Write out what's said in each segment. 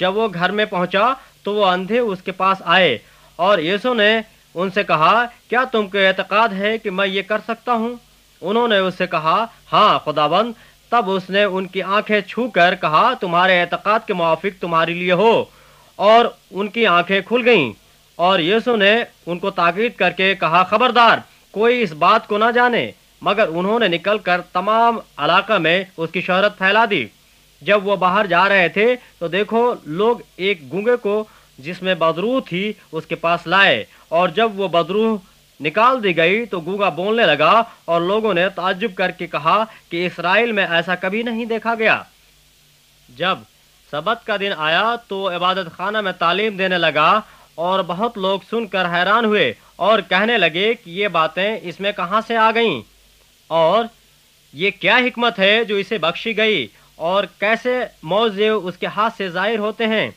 جب وہ گھر میں پہنچا تو وہ اندھے اس کے پاس آئے، اور یسوع نے ان سے کہا، کیا تم کو اعتقاد ہے کہ میں یہ کر سکتا ہوں؟ انہوں نے اس سے کہا، ہاں خداوند۔ تب اس نے ان کی آنکھیں چھو کر کہا، تمہارے اعتقاد کے موافق تمہارے لیے ہو، اور ان کی آنکھیں کھل گئیں۔ اور یسوع نے ان کو تاکید کر کے کہا، خبردار کوئی اس بات کو نہ جانے، مگر انہوں نے نکل کر تمام علاقہ میں اس کی شہرت پھیلا دی۔ جب وہ باہر جا رہے تھے تو دیکھو لوگ ایک گونگے کو جس میں بدروح تھی اس کے پاس لائے، اور جب وہ بدروح نکال دی گئی تو گونگا بولنے لگا، اور لوگوں نے تعجب کر کے کہا کہ اسرائیل میں ایسا کبھی نہیں دیکھا گیا۔ جب سبت کا دن آیا تو عبادت خانہ میں تعلیم دینے لگا، اور بہت لوگ سن کر حیران ہوئے اور کہنے لگے کہ یہ باتیں اس میں کہاں سے آ گئیں، اور یہ کیا حکمت ہے جو اسے بخشی گئی، اور کیسے معجزے اس کے ہاتھ سے ظاہر ہوتے ہیں۔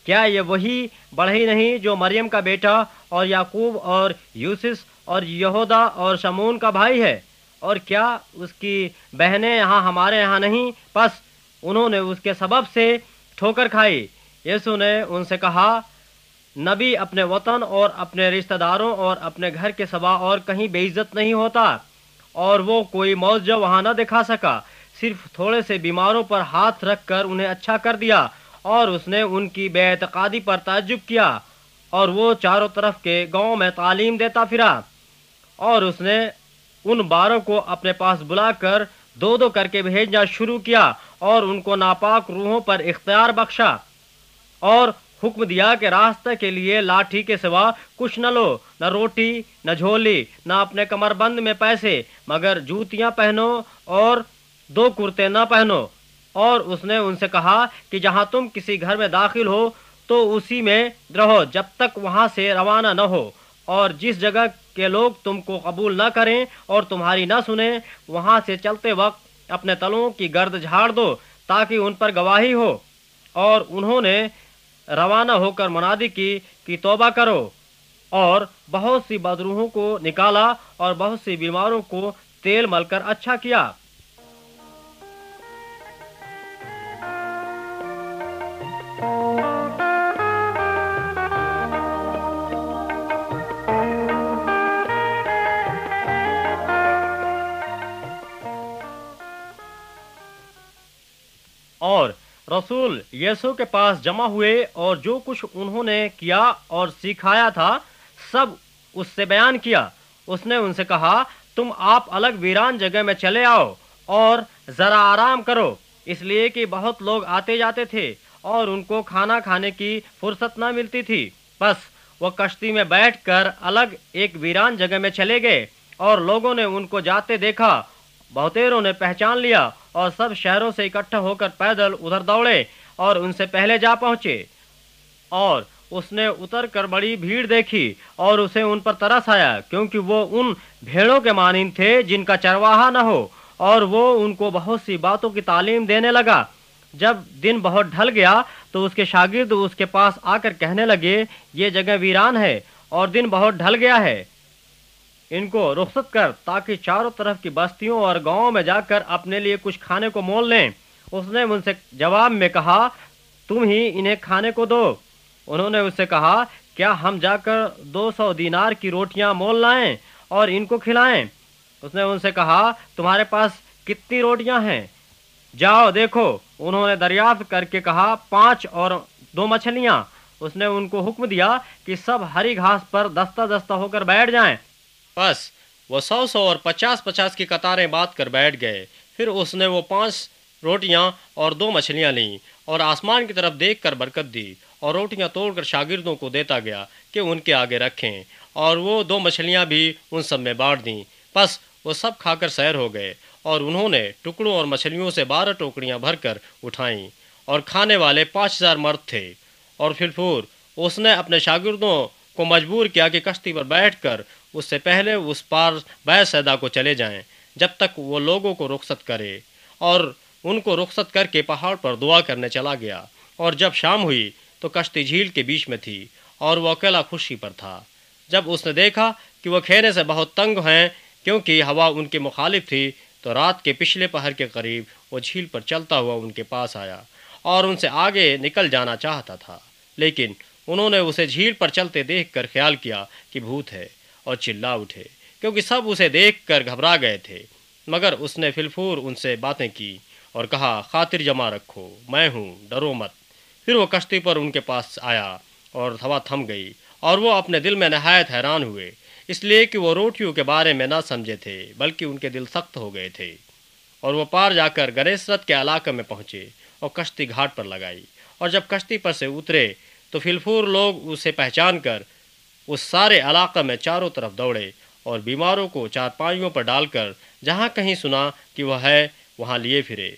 کیا یہ وہی بڑھئی نہیں جو مریم کا بیٹا اور یعقوب اور یوسف اور یہودا اور شمون کا بھائی ہے؟ اور کیا اس کی بہنیں یہاں ہمارے یہاں نہیں؟ پس انہوں نے اس کے سبب سے ٹھوکر کھائی۔ یسوع نے ان سے کہا، نبی اپنے وطن اور اپنے رشتہ داروں اور اپنے گھر کے سوا اور کہیں بے عزت نہیں ہوتا۔ اور وہ کوئی معجزہ وہاں نہ دکھا سکا، صرف تھوڑے سے بیماروں پر ہاتھ رکھ کر انہیں اچھا کر دیا، اور اس نے ان کی بے اعتقادی پر تعجب کیا۔ اور وہ چاروں طرف کے گاؤں میں تعلیم دیتا پھرا، اور اس نے ان 12 کو اپنے پاس بلا کر 2 کر کے بھیجنا شروع کیا، اور ان کو ناپاک روحوں پر اختیار بخشا، اور حکم دیا کہ راستے کے لیے لاٹھی کے سوا کچھ نہ لو، نہ روٹی، نہ جھولی، نہ اپنے کمر بند میں پیسے، مگر جوتیاں پہنو اور 2 کرتے نہ پہنو۔ اور اس نے ان سے کہا کہ جہاں تم کسی گھر میں داخل ہو تو اسی میں رہو جب تک وہاں سے روانہ نہ ہو، اور جس جگہ کے لوگ تم کو قبول نہ کریں اور تمہاری نہ سنیں، وہاں سے چلتے وقت اپنے تلوں کی گرد جھاڑ دو تاکہ ان پر گواہی ہو۔ اور انہوں نے روانہ ہو کر منادی کی کہ توبہ کرو، اور بہت سی بدروحوں کو نکالا اور بہت سی بیماروں کو تیل مل کر اچھا کیا۔ اور رسول یسوع کے پاس جمع ہوئے، اور جو کچھ انہوں نے کیا اور سکھایا تھا سب اس سے بیان کیا۔ اس نے ان سے کہا، تم آپ الگ ویران جگہ میں چلے آؤ اور ذرا آرام کرو، اس لیے کہ بہت لوگ آتے جاتے تھے اور ان کو کھانا کھانے کی فرصت نہ ملتی تھی۔ بس وہ کشتی میں بیٹھ کر الگ ایک ویران جگہ میں چلے گئے، اور لوگوں نے ان کو جاتے دیکھا، بہتیروں نے پہچان لیا، اور سب شہروں سے اکٹھا ہو کر پیدل ادھر دوڑے اور ان سے پہلے جا پہنچے۔ اور اس نے اتر کر بڑی بھیڑ دیکھی، اور اسے ان پر ترس آیا، کیونکہ وہ ان بھیڑوں کے مانند تھے جن کا چرواہا نہ ہو، اور وہ ان کو بہت سی باتوں کی تعلیم دینے لگا۔ جب دن بہت ڈھل گیا تو اس کے شاگرد اس کے پاس آ کر کہنے لگے، یہ جگہ ویران ہے اور دن بہت ڈھل گیا ہے، ان کو رخصت کر تاکہ چاروں طرف کی بستیوں اور گاؤں میں جا کر اپنے لیے کچھ کھانے کو مول لیں۔ اس نے ان سے جواب میں کہا، تم ہی انہیں کھانے کو دو۔ انہوں نے اس سے کہا، کیا ہم جا کر 200 دینار کی روٹیاں مول لائیں اور ان کو کھلائیں؟ اس نے ان سے کہا، تمہارے پاس کتنی روٹیاں ہیں؟ جاؤ دیکھو۔ انہوں نے دریافت کر کے کہا، 5 اور 2 مچھلیاں۔ اس نے ان کو حکم دیا کہ سب ہری گھاس پر دستہ دستہ ہو کر بیٹھ جائیں۔ بس وہ 100 اور 50 کی قطاریں باندھ کر بیٹھ گئے۔ پھر اس نے وہ 5 روٹیاں اور 2 مچھلیاں لیں، اور آسمان کی طرف دیکھ کر برکت دی، اور روٹیاں توڑ کر شاگردوں کو دیتا گیا کہ ان کے آگے رکھیں، اور وہ 2 مچھلیاں بھی ان سب میں بانٹ دیں۔ بس وہ سب کھا کر سیر ہو گئے، اور انہوں نے ٹکڑوں اور مچھلیوں سے 12 ٹوکریاں بھر کر اٹھائیں، اور کھانے والے 5000 مرد تھے۔ اور پھر اس نے اپنے شاگردوں کو مجبور کیا کہ کشتی پر بیٹھ کر اس سے پہلے اس پار بیت سیدا کو چلے جائیں جب تک وہ لوگوں کو رخصت کرے، اور ان کو رخصت کر کے پہاڑ پر دعا کرنے چلا گیا۔ اور جب شام ہوئی تو کشتی جھیل کے بیچ میں تھی، اور وہ اکیلا خشکی پر تھا۔ جب اس نے دیکھا کہ وہ کھینے سے بہت تنگ ہیں کیونکہ ہوا ان کے مخالف تھی، تو رات کے پچھلے پہر کے قریب وہ جھیل پر چلتا ہوا ان کے پاس آیا، اور ان سے آگے نکل جانا چاہتا تھا، لیکن انہوں نے اسے جھیل پر چلتے دیکھ کر خیال کیا کہ بھوت ہے اور چلا اٹھے، کیونکہ سب اسے دیکھ کر گھبرا گئے تھے۔ مگر اس نے فلفور ان سے باتیں کی اور کہا، خاطر جمع رکھو، میں ہوں، ڈرو مت۔ پھر وہ کشتی پر ان کے پاس آیا اور ہوا تھم گئی، اور وہ اپنے دل میں نہایت حیران ہوئے، اس لیے کہ وہ روٹیوں کے بارے میں نہ سمجھے تھے، بلکہ ان کے دل سخت ہو گئے تھے۔ اور وہ پار جا کر گنیسرت کے علاقے میں پہنچے اور کشتی گھاٹ پر لگائی، اور جب کشتی پر سے اترے تو فلفور لوگ اسے پہچان کر اس سارے علاقے میں چاروں طرف دوڑے اور بیماروں کو چارپائیوں پر ڈال کر جہاں کہیں سنا کہ وہ ہے وہاں لیے پھرے۔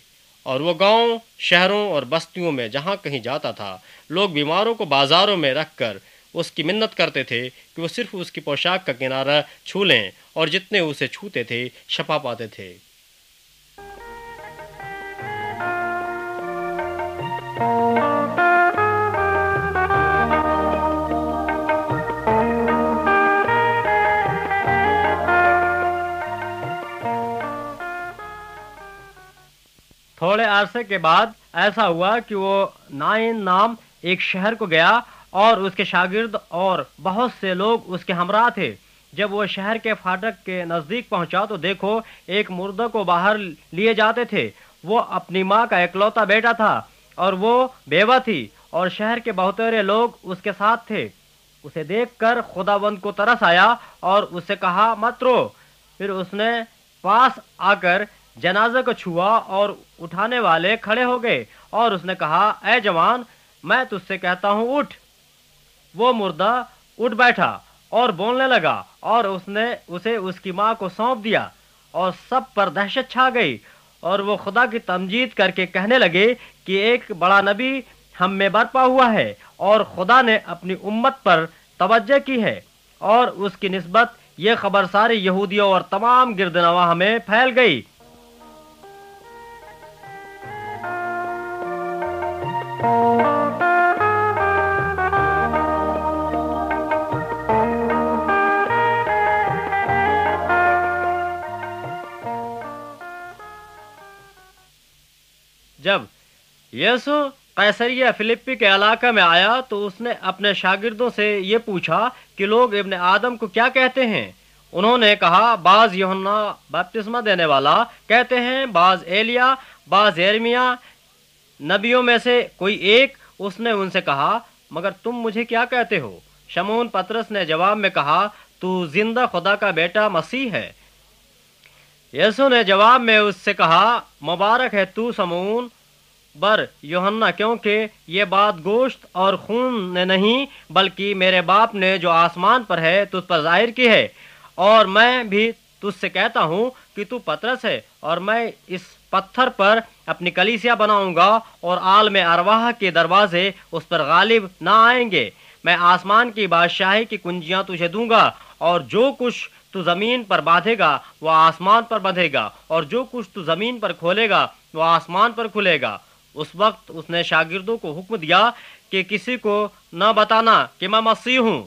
اور وہ گاؤں، شہروں اور بستیوں میں جہاں کہیں جاتا تھا، لوگ بیماروں کو بازاروں میں رکھ کر اس کی منت کرتے تھے کہ وہ صرف اس کی پوشاک کا کنارہ چھو لیں، اور جتنے اسے چھوتے تھے شفا پاتے تھے۔ تھوڑے عرصے کے بعد ایسا ہوا کہ وہ نائن نام ایک شہر کو گیا، اور اس کے شاگرد اور بہت سے لوگ اس کے ہمراہ تھے۔ جب وہ شہر کے فاٹک کے نزدیک پہنچا تو دیکھو، ایک مردہ کو باہر لیے جاتے تھے۔ وہ اپنی ماں کا اکلوتا بیٹا تھا، اور وہ بیوہ تھی، اور شہر کے بہترے لوگ اس کے ساتھ تھے۔ اسے دیکھ کر خداوند کو ترس آیا اور اس سے کہا، مت رو۔ پھر اس نے پاس آ کر جنازے کو چھوا، اور اٹھانے والے کھڑے ہو گئے، اور اس نے کہا، اے جوان، میں تجھ سے کہتا ہوں، اٹھ۔ وہ مردہ اٹھ بیٹھا اور بولنے لگا، اور اس نے اسے اس کی ماں کو سونپ دیا، اور سب پر دہشت چھا گئی، اور وہ خدا کی تمجید کر کے کہنے لگے کہ ایک بڑا نبی ہم میں برپا ہوا ہے، اور خدا نے اپنی امت پر توجہ کی ہے۔ اور اس کی نسبت یہ خبر ساری یہودیوں اور تمام گردنواح میں پھیل گئی۔ جب یسوع قیصریہ فلپی کے علاقے میں آیا تو اس نے اپنے شاگردوں سے یہ پوچھا کہ لوگ ابن آدم کو کیا کہتے ہیں؟ انہوں نے کہا، بعض یوحنا بپتسمہ دینے والا کہتے ہیں، بعض ایلیا، بعض یرمیا نبیوں میں سے کوئی ایک۔ اس نے ان سے کہا، مگر تم مجھے کیا کہتے ہو؟ شمعون پطرس نے جواب میں کہا، تو زندہ خدا کا بیٹا مسیح ہے۔ یسوع نے جواب میں اس سے کہا، مبارک ہے تو شمعون بر یوحنا، کیونکہ یہ بات گوشت اور خون نے نہیں بلکہ میرے باپ نے جو آسمان پر ہے تجھ پر ظاہر کی ہے۔ اور میں بھی تجھ سے کہتا ہوں کہ تو پطرس ہے، اور میں اس پتھر پر اپنی کلیسیا بناؤں گا، اور عالم ارواح کے دروازے اس پر غالب نہ آئیں گے۔ میں آسمان کی بادشاہی کی کنجیاں تجھے دوں گا، اور جو کچھ تو زمین پر باندھے گا وہ آسمان پر بندھے گا، اور جو کچھ تو زمین پر کھولے گا وہ آسمان پر کھلے گا۔ اس وقت اس نے شاگردوں کو حکم دیا کہ کسی کو نہ بتانا کہ میں مسیح ہوں۔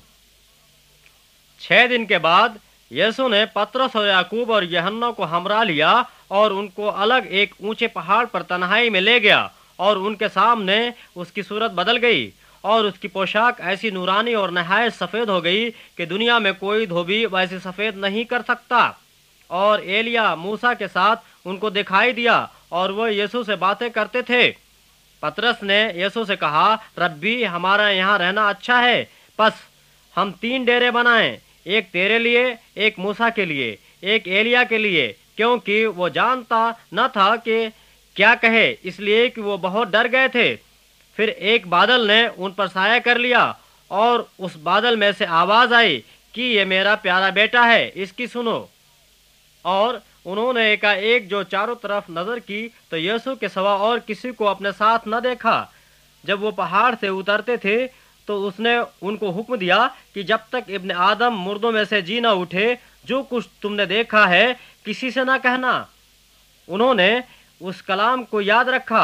6 دن کے بعد یسوع نے پطرس اور یعقوب اور یوحنا کو ہمراہ لیا، اور ان کو الگ ایک اونچے پہاڑ پر تنہائی میں لے گیا، اور ان کے سامنے اس کی صورت بدل گئی، اور اس کی پوشاک ایسی نورانی اور نہایت سفید ہو گئی کہ دنیا میں کوئی دھوبی ویسی سفید نہیں کر سکتا۔ اور ایلیا موسیٰ کے ساتھ ان کو دکھائی دیا، اور وہ یسوع سے باتیں کرتے تھے۔ پطرس نے یسوع سے کہا، ربی، ہمارا یہاں رہنا اچھا ہے، پس ہم 3 ڈیرے بنائیں، ایک تیرے لیے، ایک موسیٰ کے لیے، ایک ایلیا کے لیے، کیونکہ وہ جانتا نہ تھا کہ کیا کہے، اس لیے کہ وہ بہت ڈر گئے تھے۔ پھر ایک بادل نے ان پر سایہ کر لیا، اور اس بادل میں سے آواز آئی کہ یہ میرا پیارا بیٹا ہے، اس کی سنو۔ اور انہوں نے ایک جو چاروں طرف نظر کی تو یسوع کے سوا اور کسی کو اپنے ساتھ نہ دیکھا۔ جب وہ پہاڑ سے اترتے تھے تو اس نے ان کو حکم دیا کہ جب تک ابن آدم مردوں میں سے جی نہ اٹھے، جو کچھ تم نے دیکھا ہے کسی سے نہ کہنا۔ انہوں نے اس کلام کو یاد رکھا۔